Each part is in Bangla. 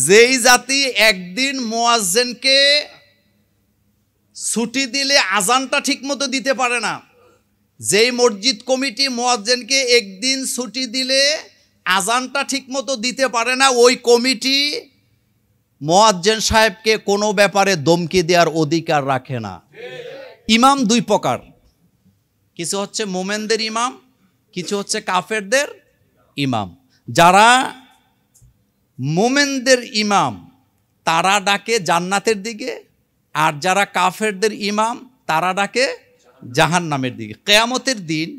যেই জাতি একদিন মুয়াজ্জিনকে ছুটি দিলে আজানটা ঠিকমতো দিতে পারে না, যেই মসজিদ কমিটি মুয়াজ্জিনকে একদিন ছুটি দিলে আজানটা ঠিকমতো দিতে পারে না, ওই কমিটি মুয়াজ্জিন সাহেবকে কোনো ব্যাপারে ধমকি দেওয়ার অধিকার রাখে না। ইমাম দুই প্রকার, কিছু হচ্ছে মোমেনদের ইমাম, কিছু হচ্ছে কাফেরদের ইমাম। যারা মোমেনদের ইমাম তারা ডাকে জান্নাতের দিকে, আর যারা কাফেরদের ইমাম তারা ডাকে জাহান্নামের দিকে। কিয়ামতের দিন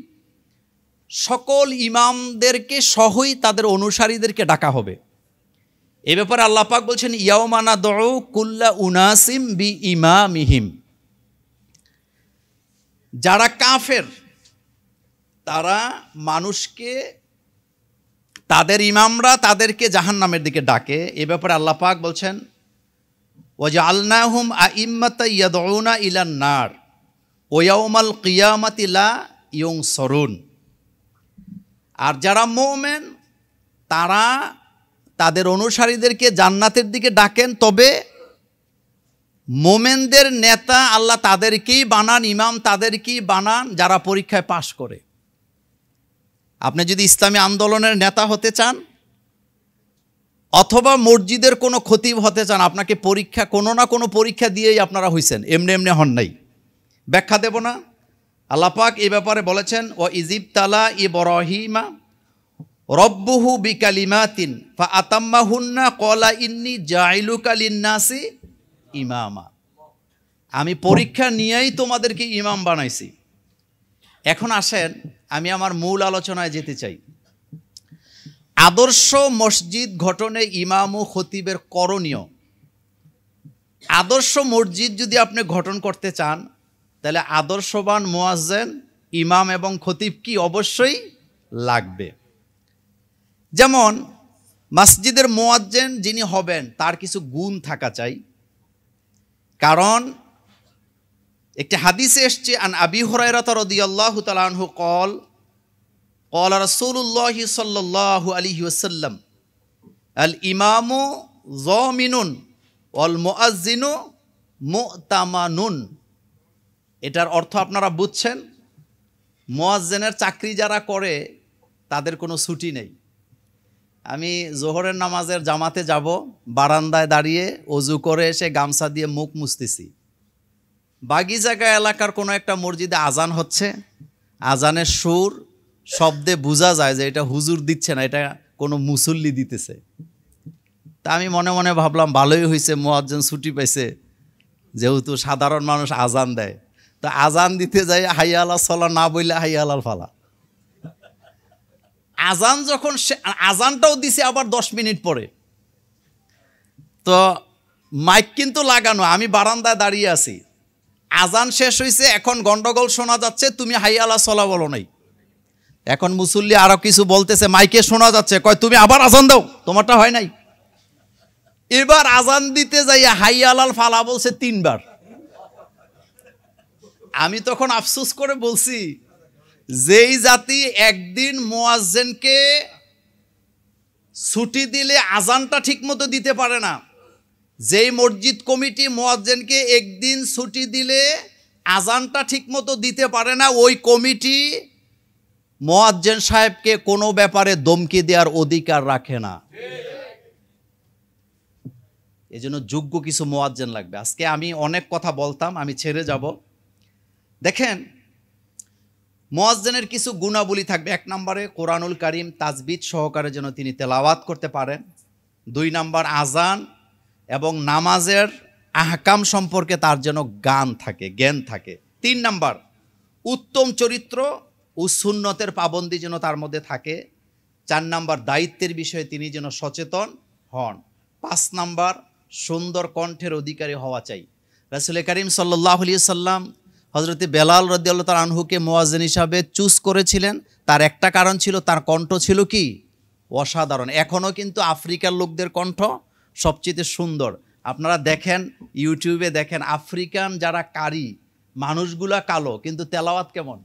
সকল ইমামদেরকে সহই তাদের অনুসারীদেরকে ডাকা হবে। এ ব্যাপারে আল্লাহ পাক বলছেন, ইয়াউমা নাদউ কুল্লা উনাসিম বি ইমামিহিম। যারা কাফের তারা মানুষকে, তাদের ইমামরা তাদেরকে জাহান্নামের দিকে ডাকে। এ ব্যাপারে আল্লাহ পাক বলছেন, ওয়াজআলনাহুম আইম্মাতা ইয়াদউনা ইলান নার ওয়া ইয়াউমাল কিয়ামাতি লা ইউনসরুন। আর যারা মুমিন তারা তাদের অনুসারীদেরকে জান্নাতের দিকে ডাকেন, তবে মুমিনদের নেতা আল্লাহ তাদেরকেই বানান, ইমাম তাদেরকেই বানান যারা পরীক্ষায় পাশ করে। আপনি যদি ইসলামী আন্দোলনের নেতা হতে চান অথবা মসজিদের কোনো খতিব হতে চান, আপনাকে পরীক্ষা, কোনো না কোনো পরীক্ষা দিয়েই আপনারা হইছেন, এমনি এমনি হন নাই। ব্যাখ্যা দেব না। আল্লাহ পাক এই ব্যাপারে বলেছেন, ও ইজিবতালা ইব্রাহিমা রব্বুহু বিকালিমাতিন ফাআতাম্মাহুন্না ক্বালা ইন্নী জাইলুকা লিন্নাসি ইমামা। আমি পরীক্ষা নিয়েই তোমাদেরকে ইমাম বানাইছি। এখন আসেন আমি আমার মূল আলোচনায় যেতে চাই। আদর্শ মসজিদ গঠনে ইমাম ও খতিবের করণীয়। আদর্শ মসজিদ যদি আপনি গঠন করতে চান তাহলে আদর্শবান মুয়াজ্জিন, ইমাম এবং খতিব কি অবশ্যই লাগবে। যেমন মসজিদের মুয়াজ্জিন যিনি হবেন তার কিছু গুণ থাকা চাই। কারণ একটি হাদিসে এসছে, আন আবি হুরায়রা রাদিয়াল্লাহু তাআলা আনহু قال قال رسول الله صلى الله عليه وسلم الامام ضامن والمؤذن মু'তামানুন। এটার অর্থ আপনারা বুঝছেন, মুয়াজ্জিনের চাকরি যারা করে তাদের কোনো ছুটি নেই। আমি জোহরের নামাজের জামাতে যাব, বারান্দায় দাঁড়িয়ে ওযু করে এসে গামছা দিয়ে মুখ মুছতেছি। বাগিজাগা এলাকার কোনো একটা মসজিদে আজান হচ্ছে, আজানের সুর শব্দে বোঝা যায় যে এটা হুজুর দিচ্ছে না, এটা কোনো মুসল্লি দিতেছে। তা আমি মনে মনে ভাবলাম ভালোই হয়েছে মুয়াজ্জিন ছুটি পাইছে, যেহেতু সাধারণ মানুষ আজান দেয়। তো আজান দিতে যাই হাইয়া আলাল সালাহ না বললে হাইয়া আলাল ফালাহ। আজান যখন আজানটাও দিছে আবার 10 মিনিট পরে, তো মাইক কিন্তু লাগানো, আমি বারান্দায় দাঁড়িয়ে আছি, আজান শেষ হয়েছে, এখন গন্ডগোল শোনা যাচ্ছে, তুমি হাইয়া আলাল সালাহ বলো নাই। এখন মুসল্লি আরো কিছু বলতেছে, মাইকে শোনা যাচ্ছে, কয় তুমি আবার আজান দাও, তোমারটা হয় নাই। এবার আজান দিতে যাইয়া হাইয়া আলাল ফালাহ বলছে 3 বার। আমি তখন আফসোস করে বলছি, যেই জাতি একদিন মুয়াজ্জিনকে ছুটি দিলে আজানটা ঠিকমতো দিতে পারে না, যেই মসজিদ কমিটি মুয়াজ্জিনকে একদিন ছুটি দিলে আজানটা ঠিকমতো দিতে পারে না, ওই কমিটি মুয়াজ্জিন সাহেবকে কোনো ব্যাপারে ধমকি দেওয়ার অধিকার রাখে না। এজন্য যোগ্য কিছু মুয়াজ্জিন লাগবে। আজকে আমি অনেক কথা বলতাম, আমি ছেড়ে যাব। দেখেন, মুয়াজ্জিনের কিছু গুণাবলী থাকবে। 1 নম্বরে কোরআনুল কারীম তাজবিদ সহকারে যেন তিনি তেলাওয়াত করতে পারেন। 2 নম্বর আজান এবং নামাজের আহকাম সম্পর্কে তার যেন জ্ঞান থাকে। 3 নম্বর উত্তম চরিত্র ও সুন্নতের পাবন্দি যেন তার মধ্যে থাকে। 4 নম্বর দায়িত্বের বিষয়ে তিনি যেন সচেতন হন। 5 নম্বর সুন্দর কণ্ঠের অধিকারী হওয়া চাই। রাসূল করিম সাল্লাল্লাহু আলাইহি সাল্লাম হযরতে বেলাল রাদিয়াল্লাহু তাআলা আনহুকে মুয়াজ্জিন হিসাবে চুজ করেছিলেন। তার একটা কারণ ছিল, তার কণ্ঠ ছিল কি অসাধারণ। এখনও কিন্তু আফ্রিকার লোকদের কণ্ঠ সবচেয়ে সুন্দর। আপনারা দেখেন, ইউটিউবে দেখেন, আফ্রিকান যারা কারি মানুষগুলা কালো, কিন্তু তেলাওয়াত কেমন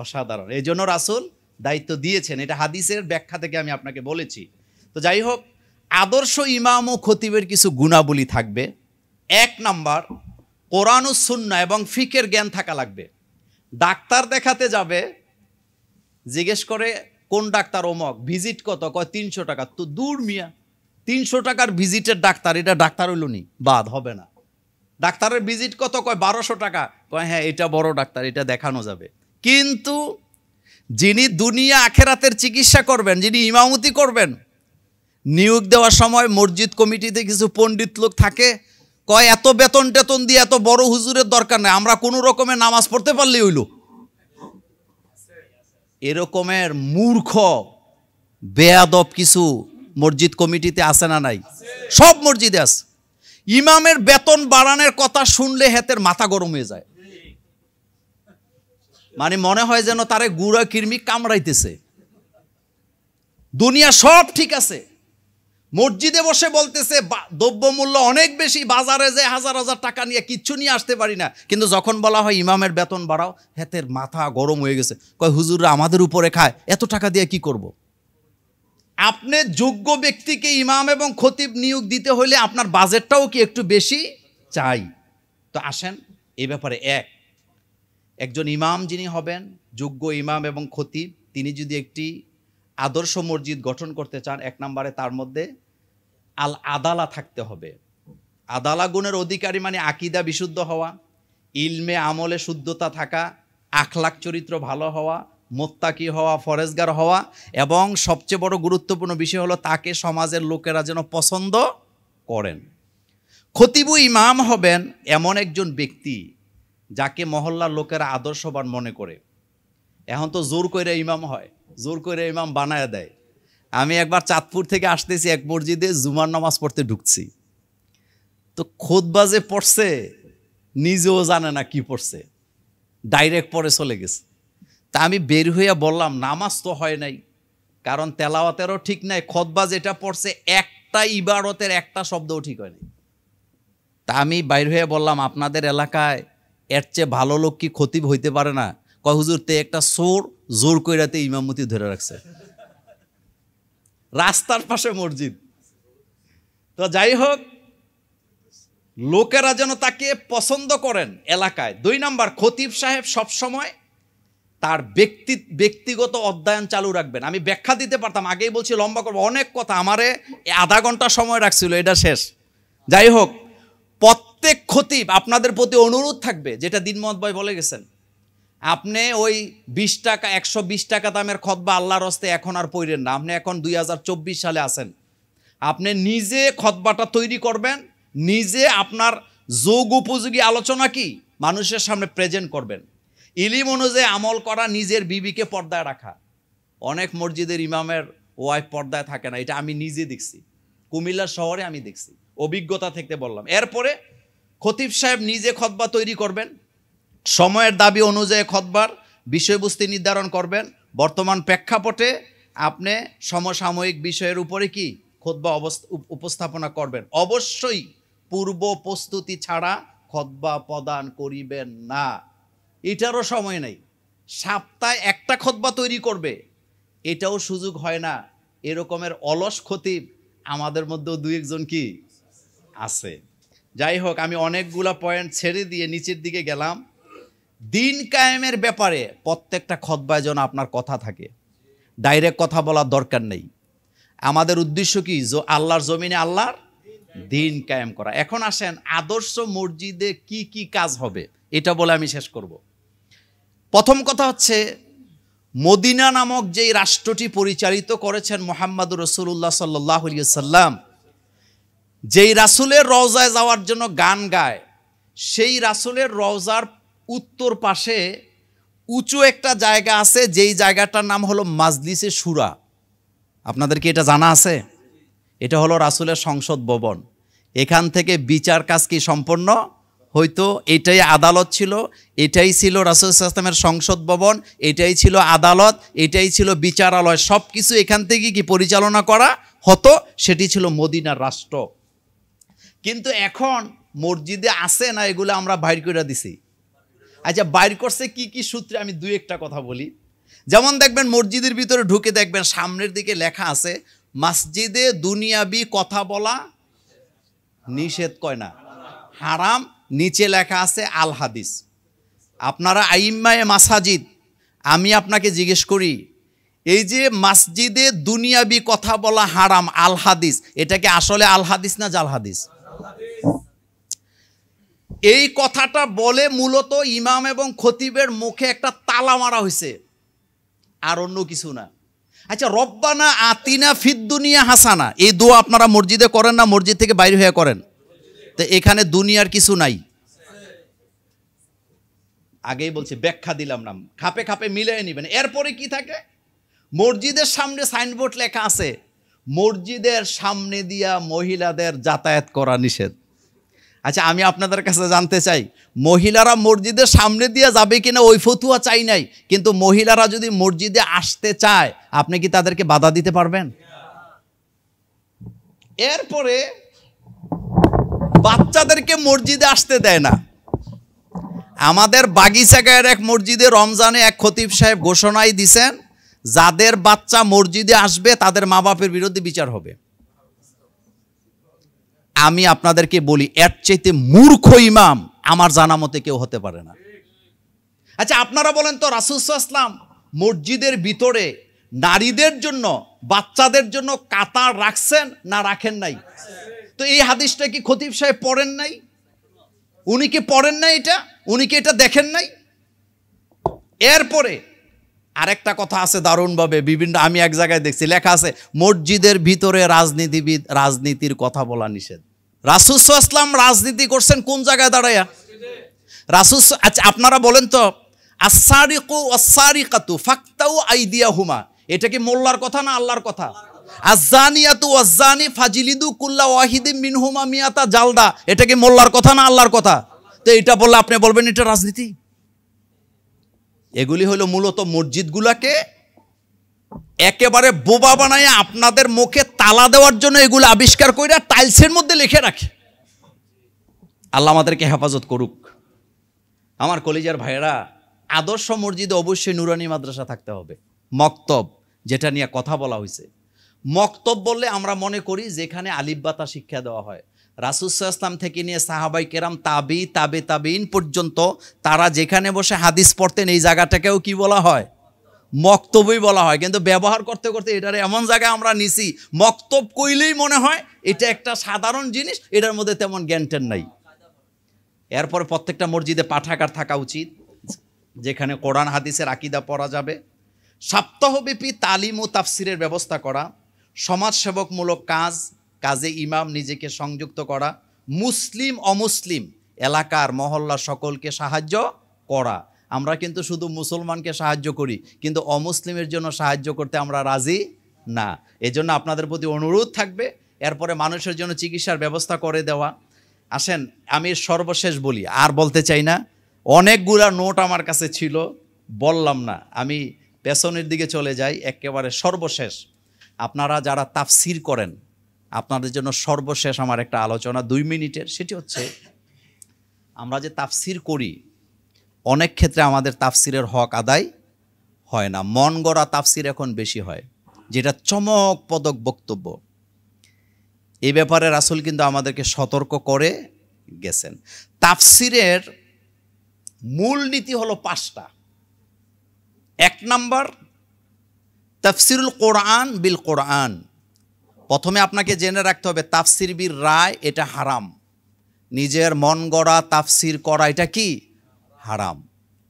অসাধারণ। এই জন্য রাসূল দায়িত্ব দিয়েছেন। এটা হাদিসের ব্যাখ্যা থেকে আমি আপনাকে বলেছি। তো যাই হোক, আদর্শ ইমাম ও খতিবের কিছু গুণাবলী থাকবে। 1 নাম্বার, কোরআন ও সুন্নাহ এবং ফিকের জ্ঞান থাকা লাগবে। ডাক্তার দেখাতে যাবে, জিজ্ঞেস করে কোন ডাক্তার অমক, ভিজিট কত, কয় 300 টাকা। তো দূর মিয়া, 300 টাকার ভিজিটের ডাক্তার, এটা ডাক্তার হইল নি, বাদ হবে না। ডাক্তারের ভিজিট কত, কয় 1200 টাকা, কয় হ্যাঁ এটা বড় ডাক্তার, এটা দেখানো যাবে। কিন্তু যিনি দুনিয়া আখেরাতের চিকিৎসা করবেন, যিনি ইমামতি করবেন, নিয়োগ দেওয়ার সময় মসজিদ কমিটিতে কিছু পণ্ডিত লোক থাকে, কয় এত বেতন টেতন দিয়ে এত বড় হুজুরের দরকার নেই, আমরা কোনো রকমে নামাজ পড়তে পারলেই হইল। এরকমের মূর্খ বেয়াদব কিছু মসজিদ কমিটিতে আছে না নাই? সব মসজিদে আছে। ইমামের বেতন বাড়ানোর কথা শুনলে হেতের মাথা গরম হয়ে যায়, মানে মনে হয় যেন তারে গুড়া কৃমি কামড়াইতেছে। দুনিয়া সব ঠিক আছে, মসজিদে বসে বলতেছে দ্রব্যমূল্য অনেক বেশি, বাজারে যে হাজার হাজার টাকা নিয়ে কিচ্ছু নিয়ে আসতে পারি না। কিন্তু যখন বলা হয় ইমামের বেতন বাড়াও, হেতের মাথা গরম হয়ে গেছে, কয় হুজুররা আমাদের উপরে খায়, এত টাকা দিয়ে কি করব? আপনি যোগ্য ব্যক্তিকে ইমাম এবং খতিব নিয়োগ দিতে হলে আপনার বাজেটটাও কি একটু বেশি চাই। তো আসেন এই ব্যাপারে, একজন ইমাম যিনি হবেন, যোগ্য ইমাম এবং খতিব, তিনি যদি একটি আদর্শ মসজিদ গঠন করতে চান, 1 নম্বরে তার মধ্যে আল আদালা থাকতে হবে। আদালা গুণের অধিকারী মানে আকীদা বিশুদ্ধ হওয়া, ইলমে আমলে শুদ্ধতা থাকা, আখলাক চরিত্র ভালো হওয়া, মোত্তাকি হওয়া, ফরেজগার হওয়া, এবং সবচেয়ে বড় গুরুত্বপূর্ণ বিষয় হলো তাকে সমাজের লোকেরা যেন পছন্দ করেন। খতিবু ইমাম হবেন এমন একজন ব্যক্তি যাকে মহল্লার লোকেরা আদর্শবান মনে করে। এখন তো জোর করে ইমাম হয়, জোর করে ইমাম বানায় দেয়। আমি একবার চাঁদপুর থেকে আসতেছি, এক মসজিদে জুমার নামাজ পড়তে ঢুকছি, তো খুতবা যে পড়ছে নিজেও জানে না কি পড়ছে, ডাইরেক্ট পরে চলে গেছে। তা আমি বের হইয়া বললাম নামাজ তো হয় নাই, কারণ তেলাওয়াতেরও ঠিক নাই, খুতবা যেটা পড়ছে একটা ইবারতের একটা শব্দও ঠিক হয় নাই। তা আমি বাইর হইয়া বললাম আপনাদের এলাকায় এর চেয়ে ভালো লোক কি খতিব হইতে পারে না? কয় হুজুর তে একটা সোর জোর কইরাতে ইমামতি ধরে রাখছে, রাস্তার পাশে মসজিদ। তো যাই হোক, লোকেরা যেন তাকে পছন্দ করেন এলাকায়। 2 নম্বর, খতিব সাহেব সবসময় তার ব্যক্তিগত অধ্যয়ন চালু রাখবেন। আমি ব্যাখ্যা দিতে পারতাম, আগেই বলছি লম্বা করবো, অনেক কথা, আমারে আধা ঘন্টা সময় রাখছিল, এটা শেষ। যাই হোক, প্রত্যেক খতিব আপনাদের প্রতি অনুরোধ থাকবে, যেটা দিনমত ভাই বলে গেছেন, আপনি ওই 20 টাকা 120 টাকা দামের খুতবা আল্লাহর হস্তে এখন আর পড়েন না। আপনি এখন 2024 সালে আছেন, আপনি নিজে খুতবাটা তৈরি করবেন, নিজে আপনার যোগ উপযোগী আলোচনা কি মানুষের সামনে প্রেজেন্ট করবেন, ইলিম অনুযায়ী আমল করা, নিজের বিবিকে পর্দায় রাখা। অনেক মসজিদের ইমামের ওয়াইফ পর্দায় থাকে না, এটা আমি নিজে দেখছি, কুমিল্লা শহরে আমি দেখছি, অভিজ্ঞতা থেকে বললাম। এরপরে খতিব সাহেব নিজে খুতবা তৈরি করবেন, সময়ের দাবি অনুযায়ী খুতবার বিষয়বস্তু নির্ধারণ করবেন, বর্তমান প্রেক্ষাপটে আপনি সমসাময়িক বিষয়ের উপরে কি খুতবা উপস্থাপনা করবেন। অবশ্যই পূর্ব প্রস্তুতি ছাড়া খুতবা প্রদান করিবেন না, এটারও সময় নেই। সপ্তাহে একটা খুতবা তৈরি করবে, এটাও সুযোগ হয় না। এরকমের অলস খতিব আমাদের মধ্যেও 2-1 জন কি আছে। যাই হোক, আমি অনেকগুলা পয়েন্ট ছেড়ে দিয়ে নিচের দিকে গেলাম। দিন কায়েমের ব্যাপারে প্রত্যেকটা খুতবায় যেন আপনার কথা থাকে, ডাইরেক্ট কথা বলার দরকার নেই। আমাদের উদ্দেশ্য কি? আল্লাহর জমিনে আল্লাহর দিন কায়েম করা। এখন আসেন আদর্শ মসজিদে কি কি কাজ হবে, এটা বলে আমি শেষ করব। প্রথম কথা হচ্ছে, মদিনা নামক যেই রাষ্ট্রটি পরিচালিত করেছেন মুহাম্মদুর রাসূলুল্লাহ সাল্লাল্লাহু আলাইহি ওয়াসাল্লাম, যেই রাসূলের রওজায় যাওয়ার জন্য গান গায়, সেই রাসূলের রওজার উত্তর পাশে উঁচু একটা জায়গা আছে, যেই জায়গাটার নাম হলো মাজলিসে শুরা। আপনাদের কি এটা জানা আছে? এটা হলো রাসূলের সংসদ ভবন। এখান থেকে বিচার কাজ কি সম্পন্ন হয়তো, এটাই আদালত ছিল, এটাই ছিল রাসূল সাল্লাল্লাহু আলাইহি ওয়াসাল্লামের সংসদ ভবন, এটাই ছিল আদালত, এটাই ছিল বিচারালয়, সব কিছু এখান থেকে কি পরিচালনা করা হতো, সেটি ছিল মদিনার রাষ্ট্র। কিন্তু এখন মসজিদে আছে না, এগুলো আমরা বাইর করে দিছি। আচ্ছা, বাইর করছে কি কি সূত্রে, আমি 2-1টা কথা বলি। যেমন দেখবেন মসজিদের ভিতরে ঢুকে দেখবেন সামনের দিকে লেখা আছে মসজিদে দুনিয়াবি কথা বলা নিষেধ কয় না, হারাম। নিচে লেখা আছে আল হাদিস। আপনারা আইম্মায়ে মাসাজিদ, আমি আপনাকে জিজ্ঞেস করি, এই যে মসজিদে দুনিয়াবি কথা বলা হারাম, আল হাদিস, এটা কি আসলে আল হাদিস না জাল হাদিস? এই কথাটা বলে মূলত ইমাম এবং খতিবের মুখে একটা তালা মারা হয়েছে, আর অন্য কিছু না। আচ্ছা, রব্বানা আতিনা ফিদ দুনিয়া হাসানা, এই দোয়া আপনারা মসজিদে করেন না মসজিদ থেকে বাইরে হয়ে করেন? তো এখানে দুনিয়ার কিছু নাই। আগেই বলছি, ব্যাখ্যা দিলাম না, খাপে খাপে মিলিয়ে নেবেন। এরপরে কি থাকে? মসজিদের সামনে সাইনবোর্ড লেখা আছে, মসজিদের সামনে দিয়া মহিলাদের যাতায়াত করা নিষেধ। আচ্ছা, আমি আপনাদের কাছে জানতে চাই, মহিলারা মসজিদের সামনে দিয়ে যাবে কিনা ওই ফতুয়া চাই নাই, কিন্তু মহিলারা যদি মসজিদে আসতে চায়, আপনি কি তাদেরকে বাধা দিতে পারবেন? এরপরে বাচ্চাদেরকে মসজিদে আসতে দেয় না। আমাদের বাগিচাগাঁয়ের এক মসজিদে রমজানে এক খতিব সাহেব ঘোষণাই দিছেন, যাদের বাচ্চা মসজিদে আসবে তাদের মা বাপের বিরুদ্ধে বিচার হবে। আমি আপনাদেরকে বলি, এর চাইতে মূর্খ ইমাম আমার জানা মতে কেউ হতে পারে না। আচ্ছা, আপনারা বলেন তো, রাসূল সাল্লাল্লাহু আলাইহি ওয়াসাল্লাম মসজিদের ভিতরে নারীদের জন্য, বাচ্চাদের জন্য কাতার রাখছেন না রাখেন নাই? তো এই হাদিসটা কি খতিব সাহেব পড়েন নাই? উনি কি পড়েন নাই এটা? উনি কি এটা দেখেন নাই? এরপরে আরেকটা কথা আছে দারুণভাবে, বিভিন্ন, আমি এক জায়গায় দেখছি লেখা আছে, মসজিদের ভিতরে রাজনীতিবিদ, রাজনীতির কথা বলা নিষেধ। রাসূল সাল্লাল্লাহু আলাইহি ওয়াসাল্লাম রাজনীতি করছেন কোন জায়গায় দাঁড়ায়া? রাসূল, আচ্ছা আপনারা বলেন তো, আস-সারিকু ওয়াস-সারিকাতু ফাকতাউ আইদিয়াহুমা, এটা কি মোল্লার কথা না আল্লাহর কথা? আজ-জানিয়াতু ওয়াজ-জানি ফাজিলিদু কুল্লা ওয়াহিদিম মিনহুমা মিয়াতা জালদা, এটা কি মোল্লার কথা না আল্লাহর কথা? তো এটা বললে আপনি বলবেন এটা রাজনীতি? এগুলি হলো মূলত মসজিদগুলাকে একেবারে বোবা বানায় আপনাদের মুখে তালা দেওয়ার জন্য এগুলো আবিষ্কার করে টাইলসের মধ্যে লিখে রাখে। আল্লাহ আমাদেরকে হেফাজত করুক। আমার কলিজার ভাইয়েরা, আদর্শ মসজিদে অবশ্যই নুরানি মাদ্রাসা থাকতে হবে। মক্তব, যেটা নিয়ে কথা বলা হয়েছে, মক্তব বললে আমরা মনে করি যেখানে আলিফ বাতা শিক্ষা দেওয়া হয়। রাসূল সাল্লাল্লাহু আলাইহি ওয়াসাল্লাম থেকে নিয়ে সাহাবাই কেরাম, তাবে পর্যন্ত তারা যেখানে বসে হাদিস পড়তেন, এই জায়গাটাকেও কি বলা হয়? মক্তবই বলা হয়। কিন্তু ব্যবহার করতে করতে এটারে এমন জায়গায় আমরা নিছি, মক্তব কইলেই মনে হয় এটা একটা সাধারণ জিনিস, এটার মধ্যে তেমন জ্ঞান নাই। এরপর প্রত্যেকটা মসজিদে পাঠাগার থাকা উচিত, যেখানে কোরআন হাদিসের আকীদা পড়া যাবে। সপ্তাহব্যাপী তালিম ও তাফসিরের ব্যবস্থা করা, সমাজসেবকমূলক কাজে ইমাম নিজেকে সংযুক্ত করা, মুসলিম অমুসলিম এলাকার মহল্লা সকলকে সাহায্য করা। আমরা কিন্তু শুধু মুসলমানকে সাহায্য করি, কিন্তু অমুসলিমের জন্য সাহায্য করতে আমরা রাজি না। এজন্য আপনাদের প্রতি অনুরোধ থাকবে, এরপরে মানুষের জন্য চিকিৎসার ব্যবস্থা করে দেওয়া। আসেন, আমি সর্বশেষ বলি, আর বলতে চাই না, অনেকগুলা নোট আমার কাছে ছিল, বললাম না, আমি পেছনের দিকে চলে যাই। একেবারে সর্বশেষ, আপনারা যারা তাফসির করেন, আপনাদের জন্য সর্বশেষ আমার একটা আলোচনা 2 মিনিটের, সেটি হচ্ছে, আমরা যে তাফসির করি, অনেক ক্ষেত্রে আমাদের তাফসিরের হক আদায় হয় না। মন গড়া তাফসির এখন বেশি হয়, যেটা চমকপ্রদ বক্তব্য। এই ব্যাপারে রাসূল কিন্তু আমাদেরকে সতর্ক করে গেছেন। তাফসিরের মূল নীতি হলো 5টা। 1 নাম্বার, তাফসিরুল কোরআন বিল কোরআন। প্রথমে আপনাকে জেনে রাখতে হবে, তাফসির বির রায় এটা হারাম। নিজের মন গড়া তাফসির করা এটা কি? হারাম।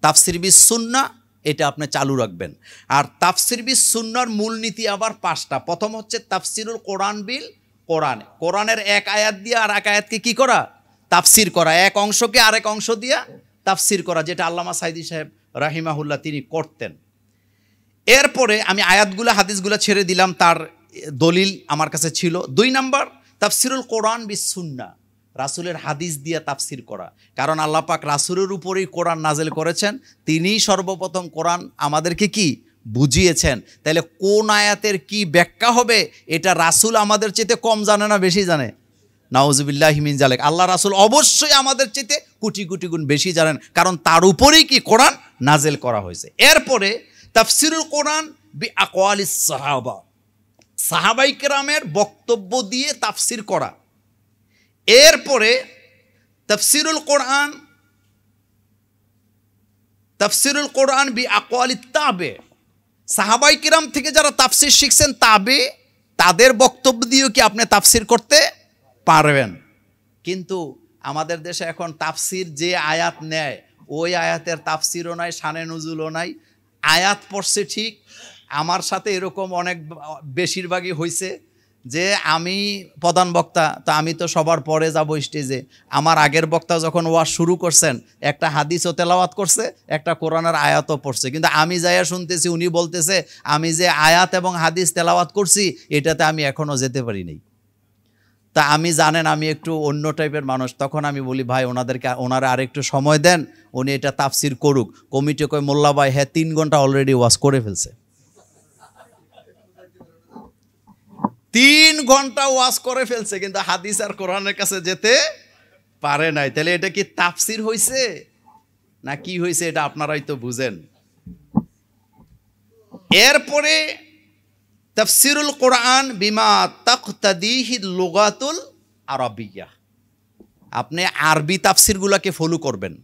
তাফসির বিস সুন্নাহ এটা আপনি চালু রাখবেন। আর তাফসির বিস সুন্নাহর মূলনীতি আবার 5টা। প্রথম হচ্ছে তাফসিরুল কোরআন বিল কোরআন, কোরআনের এক আয়াত দিয়ে আর এক আয়াতকে কি করা? তাফসির করা। এক অংশকে আরেক অংশ দিয়ে তাফসির করা, যেটা আল্লামা সাইদি সাহেব রাহিমাহুল্লাহ তিনি করতেন। এরপরে আমি আয়াতগুলা হাদিসগুলা ছেড়ে দিলাম, তার দলিল আমার কাছে ছিল। 2 নাম্বার, তাফসিরুল কোরআন বিস সুন্নাহ, রাসূলের হাদিস দিয়ে তাফসির করা। কারণ আল্লাহ পাক রাসূলের উপরেই কোরআন নাজেল করেছেন, তিনিই সর্বপ্রথম কোরআন আমাদেরকে কি বুঝিয়েছেন। তাহলে কোন আয়াতের কি ব্যাখ্যা হবে এটা রাসূল আমাদের চেয়ে কম জানে না বেশি জানে? নাউজুবিল্লাহি মিন যালিক। আল্লাহ রাসূল অবশ্যই আমাদের চেয়ে কোটি কোটি গুণ বেশি জানেন, কারণ তার উপরেই কি কোরআন নাজেল করা হয়েছে। এরপরে তাফসিরুল কোরআন বি আকওয়ালিস সাহাবা, সাহাবাই কেরামের বক্তব্য দিয়ে তাফসির করা। এরপরে তাফসিরুল কোরআন বি আকওয়ালিত তাবে, সাহাবাই কিরাম থেকে যারা তাফসির শিখছেন তাবে, তাদের বক্তব্য দিয়েও কি আপনি তাফসির করতে পারবেন। কিন্তু আমাদের দেশে এখন তাফসির যে আয়াত নেয় ওই আয়াতের তাফসিরও নাই, শানে নুজুলও নাই। আয়াত পড়ছে ঠিক, আমার সাথে এরকম অনেক বেশিরভাগই হয়েছে যে আমি প্রধান বক্তা, তা আমি তো সবার পরে যাব স্টেজে। আমার আগের বক্তা যখন ওয়াজ শুরু করছেন একটা হাদিসও তেলাওয়াত করছে, একটা কোরআনের আয়াতও পড়ছে, কিন্তু আমি যাইয়া শুনতেছি উনি বলতেছে আমি যে আয়াত এবং হাদিস তেলাওয়াত করছি এটাতে আমি এখনও যেতে পারি নাই। তা আমি জানেন আমি একটু অন্য টাইপের মানুষ, তখন আমি বলি ভাই ওনারা আরেকটু সময় দেন, উনি এটা তাফসির করুক। কমিটি কয় মোল্লা ভাই হ্যাঁ 3 ঘন্টা অলরেডি ওয়াজ করে ফেলছে, 3 ঘন্টা ওয়াজ করে ফেলছে, কিন্তু হাদিস আর কোরআনের কাছে যেতে পারে নাই। তাহলে এটা কি তাফসির হইছে না কি হইছে এটা আপনারাই তো বুঝেন। এরপরে তাফসিরুল কোরআন বিমা তাকতাদিহি লুগাতুল আরাবিয়া, আপনি আরবি তাফসিরগুলোকে ফলো করবেন।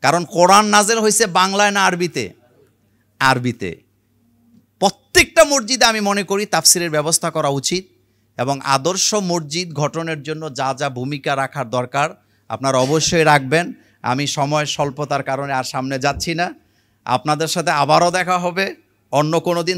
কারণ কোরআন নাজেল হয়েছে বাংলায় না আরবিতে? আরবিতে। প্রত্যেকটা মসজিদে আমি মনে করি তাফসিরের ব্যবস্থা করা উচিত, এবং আদর্শ মসজিদ গঠনের জন্য যা যা ভূমিকা রাখার দরকার আপনারা অবশ্যই রাখবেন। আমি সময় স্বল্পতার কারণে আর সামনে যাচ্ছি না। আপনাদের সাথে আবারও দেখা হবে অন্য কোনো দিন।